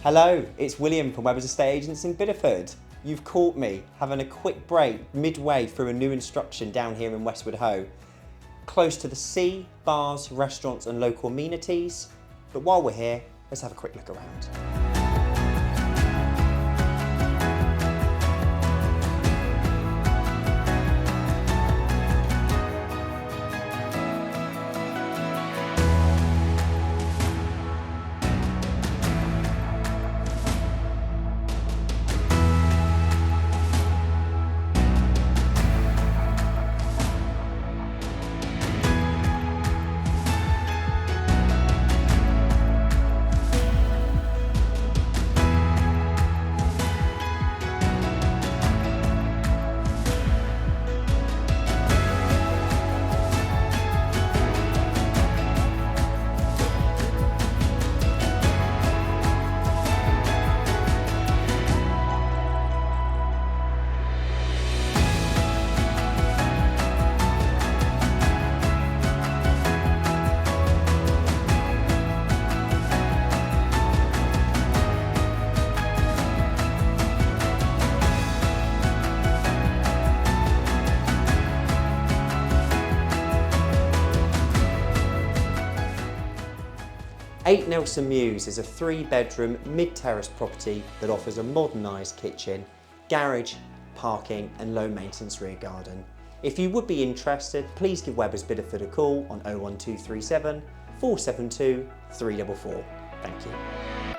Hello, it's William from Webbers Estate Agents in Bideford. You've caught me having a quick break midway through a new instruction down here in Westward Ho, close to the sea, bars, restaurants and local amenities. But while we're here, let's have a quick look around. 8 Nelson Mews is a 3-bedroom mid-terraced property that offers a modernised kitchen, garage, parking and low maintenance rear garden. If you would be interested, please give Webbers Bideford a call on 01237 472 344. Thank you.